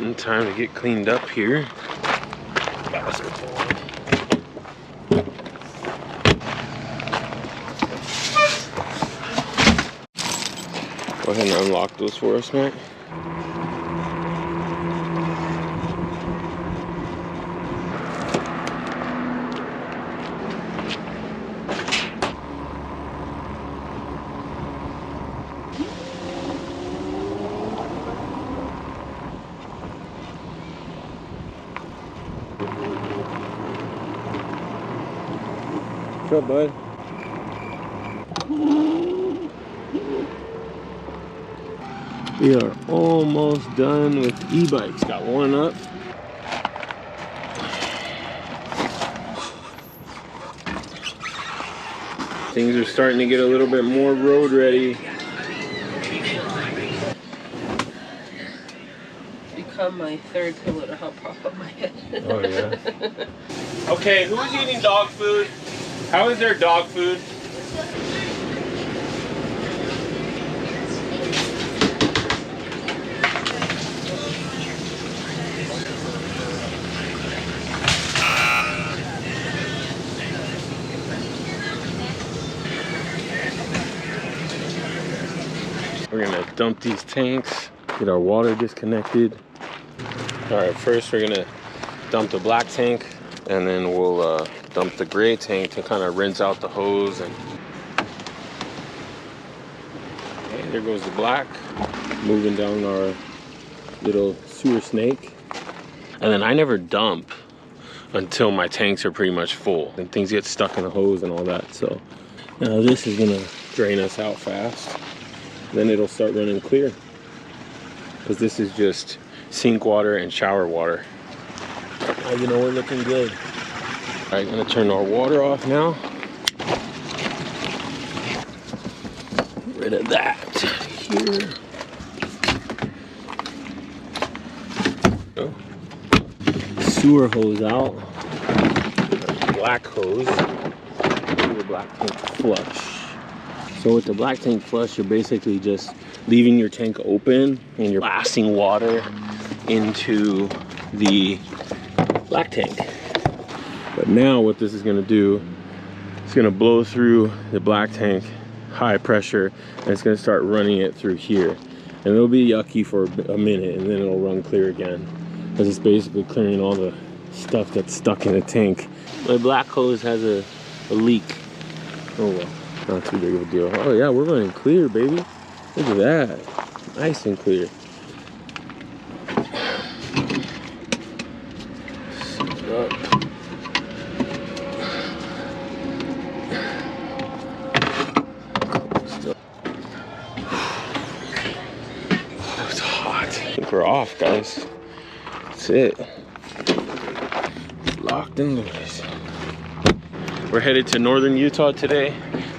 getting time to get cleaned up here. Go ahead and unlock those for us, Matt. What's up, bud? We are almost done with e-bikes. Got one up. Things are starting to get a little bit more road ready. Become my third pillow to help prop up my head. Oh yeah. Okay, who's eating dog food? How is their dog food? We're gonna dump these tanks, get our water disconnected. All right, first we're gonna dump the black tank, and then we'll dump the gray tank to kind of rinse out the hose. And okay, there goes the black, moving down our little sewer snake. And then I never dump until my tanks are pretty much full and things get stuck in the hose and all that. So now this is gonna drain us out fast. Then it'll start running clear, because this is just sink water and shower water. Now you know we're looking good. All right, gonna turn our water off now. Get rid of that here. Oh. Sewer hose out. Black hose. The black tank flush. So with the black tank flush, you're basically just leaving your tank open and you're blasting water into the black tank. But now what this is gonna do, it's gonna blow through the black tank, high pressure, and it's gonna start running it through here. And it'll be yucky for a minute, and then it'll run clear again, because it's basically clearing all the stuff that's stuck in the tank. My black hose has a leak. Oh well. Not too big of a deal. Oh yeah, we're running clear, baby. Look at that. Nice and clear. Up. It's hot. I think we're off, guys. That's it. Locked and loose. We're headed to northern Utah today.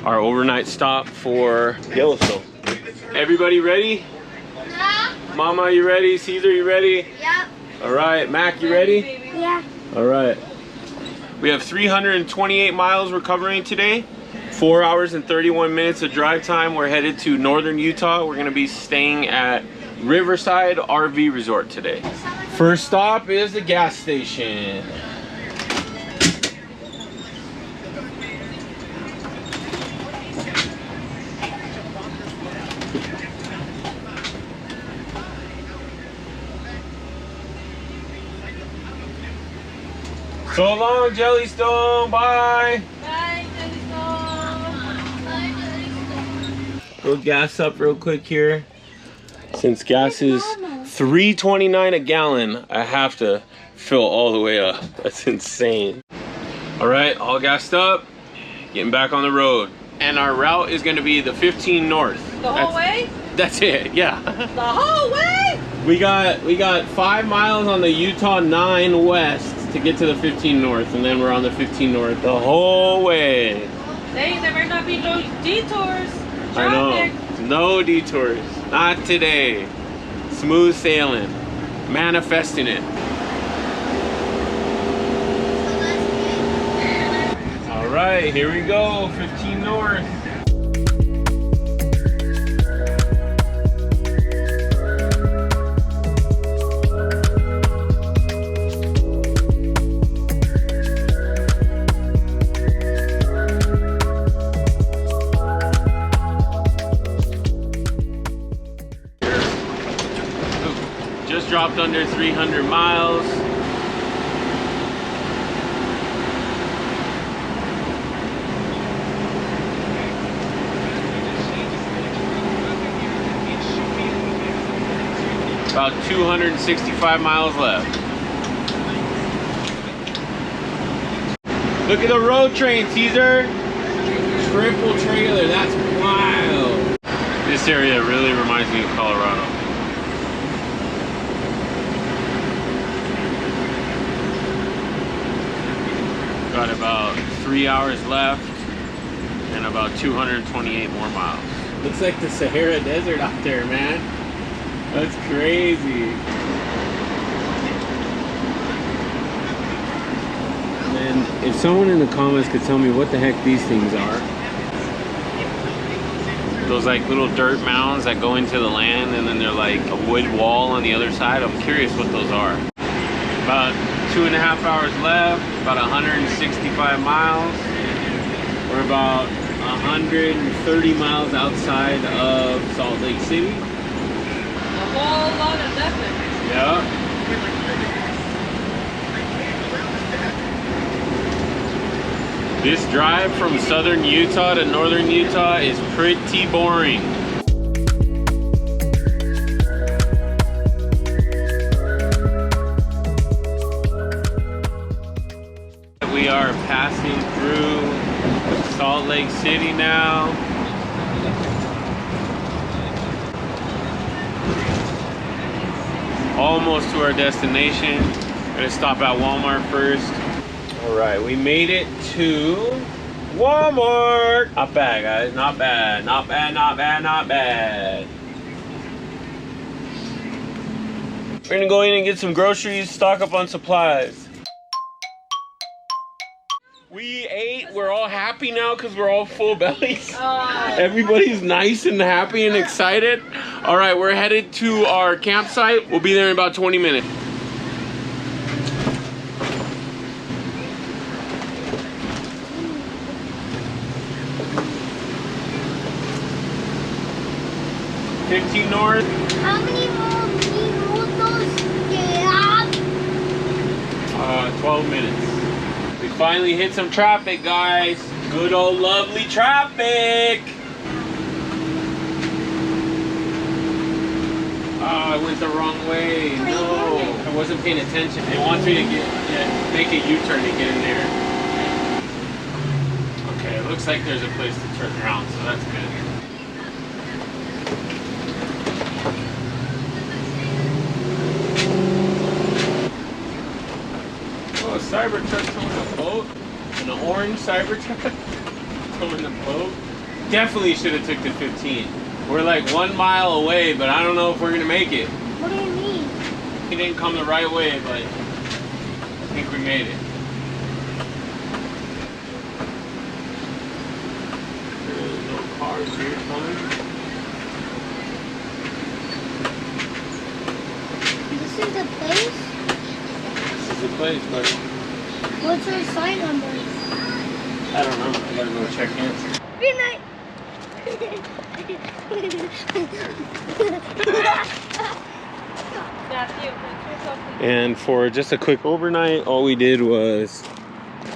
Our overnight stop for Yellowstone. Everybody ready? Yeah. Mama, you ready? Caesar, you ready? Yep. All right, Mac, you ready? Yeah. All right. We have 328 miles we're covering today. 4 hours and 31 minutes of drive time. We're headed to northern Utah. We're gonna be staying at Riverside RV Resort today. First stop is the gas station. So long, Jellystone. Bye. Bye, Jellystone. Bye, Jellystone. Go gas up real quick here. Since gas is $3.29 a gallon, I have to fill all the way up. That's insane. All right, all gassed up. Getting back on the road. And our route is going to be the 15 north. The whole way? That's it, yeah. The whole way? We got 5 miles on the Utah 9 west to get to the 15 north, and then we're on the 15 north the whole way. Dang, there might not be no detours. I know, no detours, not today. Smooth sailing, manifesting it. All right, here we go, 15 north. dropped under 300 miles. About 265 miles left. Look at the road train, Caesar. Triple trailer, that's wild. This area really reminds me of Colorado. Got about 3 hours left and about 228 more miles. Looks like the Sahara Desert out there, man. That's crazy. And if someone in the comments could tell me what the heck these things are. Those like little dirt mounds that go into the land and then they're like a wood wall on the other side. I'm curious what those are. About 2.5 hours left, about 165 miles. We're about 130 miles outside of Salt Lake City. A whole lot of nothing. Yeah. This drive from southern Utah to northern Utah is pretty boring. We are passing through Salt Lake City now. Almost to our destination. Gonna stop at Walmart first. All right, we made it to Walmart. Not bad, guys, not bad, not bad, not bad, not bad. We're gonna go in and get some groceries, stock up on supplies. We ate, we're all happy now because we're all full bellies. Everybody's nice and happy and excited. All right, we're headed to our campsite. We'll be there in about 20 minutes. North. How many more minutos do you have? 12 minutes. We finally hit some traffic, guys. Good old lovely traffic. I went the wrong way. No, I wasn't paying attention. It wants me to make a U-turn to get in there. Okay, it looks like there's a place to turn around, so that's good. Oh, a Cybertruck towing a boat. An orange Cybertruck towing a boat. Definitely should have took the 15. We're like 1 mile away, but I don't know if we're gonna make it. What do you mean? He didn't come the right way, but I think we made it. There's no cars here coming. This is the place? This is the place, buddy. What's our sign number? I don't know. I gotta go check in. Good night. And for just a quick overnight, all we did was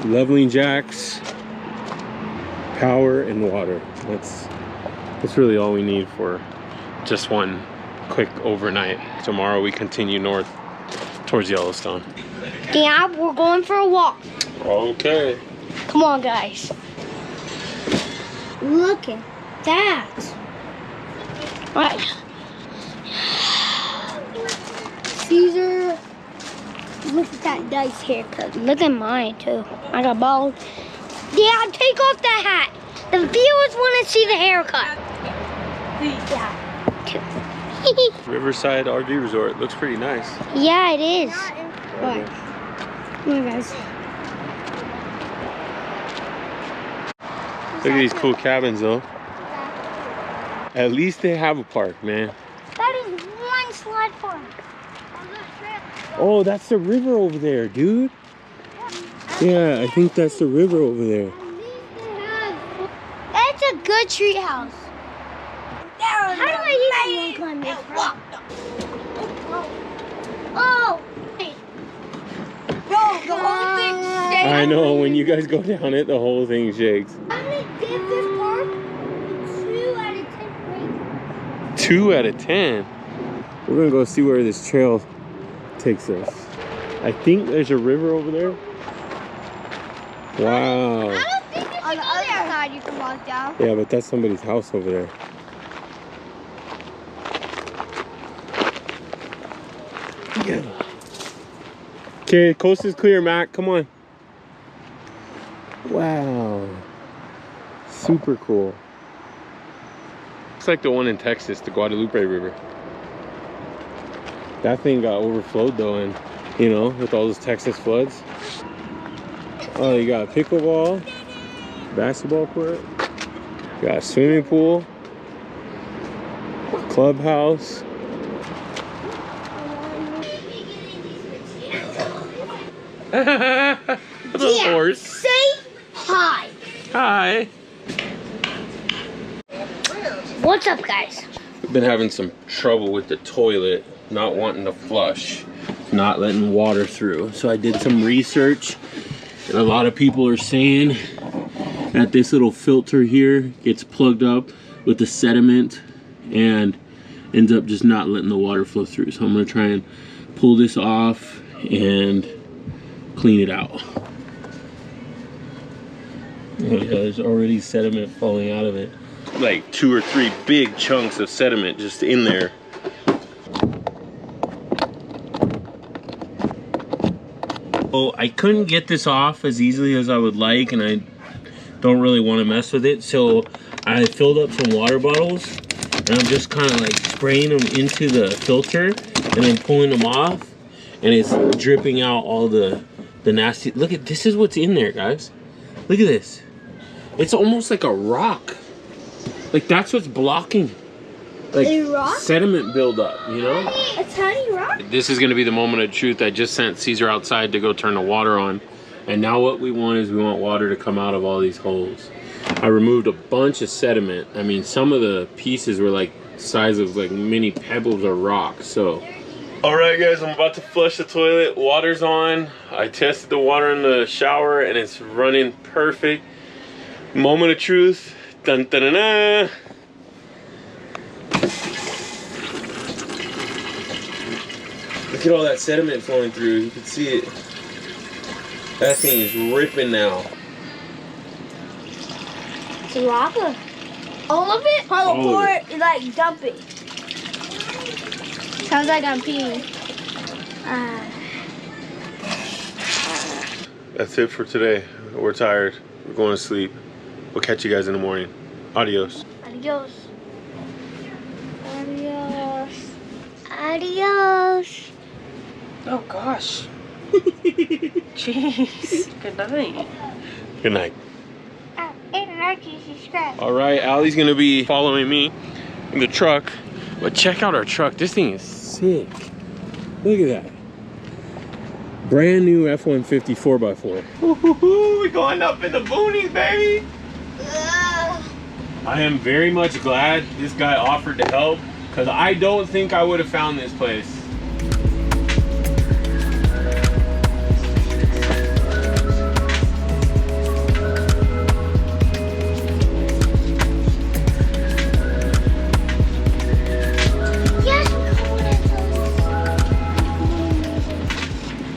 leveling jacks, power, and water. That's really all we need for just one quick overnight. Tomorrow we continue north towards Yellowstone. Dad, we're going for a walk. Okay. Come on, guys. Look at that. Right. Caesar, look at that nice haircut. Look at mine, too. I got bald. Dad, take off the hat. The viewers want to see the haircut. Yeah. Riverside RV Resort. Looks pretty nice. Yeah, it is. Right. Come on, guys. Look at these cool cabins, though. At least they have a park, man. That is one slide farm. Oh, that's the river over there, dude. Yeah, I think that's the river over there. That's a good tree house. How do I even climb this? Oh! Bro, the whole thing shakes. I know, when you guys go down it, the whole thing shakes. I'm gonna give this park a 2 out of 10 rating. 2 out of 10. We're gonna go see where this trail takes us. I think there's a river over there. Wow. I don't think you on the other side you can walk down. Yeah, but that's somebody's house over there. Yeah. Okay, coast is clear, Mac. Come on. Wow. Super cool. It's like the one in Texas, the Guadalupe River. That thing got overflowed though, and you know, with all those Texas floods. Oh, you got a pickleball, basketball court, you got a swimming pool, clubhouse. The horse. Say hi. Hi. What's up, guys? We've been having some trouble with the toilet, not wanting to flush, not letting water through. So I did some research, and a lot of people are saying that this little filter here gets plugged up with the sediment and ends up just not letting the water flow through. So I'm gonna try and pull this off and clean it out. Oh yeah, there's already sediment falling out of it. Like 2 or 3 big chunks of sediment just in there. Oh, I couldn't get this off as easily as I would like, and I don't really want to mess with it. So I filled up some water bottles, and I'm just kind of like spraying them into the filter and then pulling them off, and it's dripping out all the nasty. Look at this, is what's in there, guys. Look at this. It's almost like a rock. Like that's what's blocking, like A rock? sediment buildup, you know? A tiny rock? This is gonna be the moment of truth. I just sent Caesar outside to go turn the water on. And now what we want is we want water to come out of all these holes. I removed a bunch of sediment. I mean, some of the pieces were like size of like mini pebbles or rocks, so. All right, guys, I'm about to flush the toilet. Water's on. I tested the water in the shower and it's running perfect. Moment of truth. Dun, dun, dun, dun. Look at all that sediment flowing through. You can see it. That thing is ripping now. It's a rock. All of it? All of it. Like dump it. Sounds like I'm peeing. That's it for today. We're tired. We're going to sleep. We'll catch you guys in the morning. Adios. Adios. Adios. Adios. Oh gosh. Jeez. Good night. Good night. And subscribe. All right, Allie's going to be following me in the truck. But check out our truck. This thing is sick. Look at that. Brand new F-150 4x4. We're going up in the boonies, baby. I am very much glad this guy offered to help, because I don't think I would have found this place.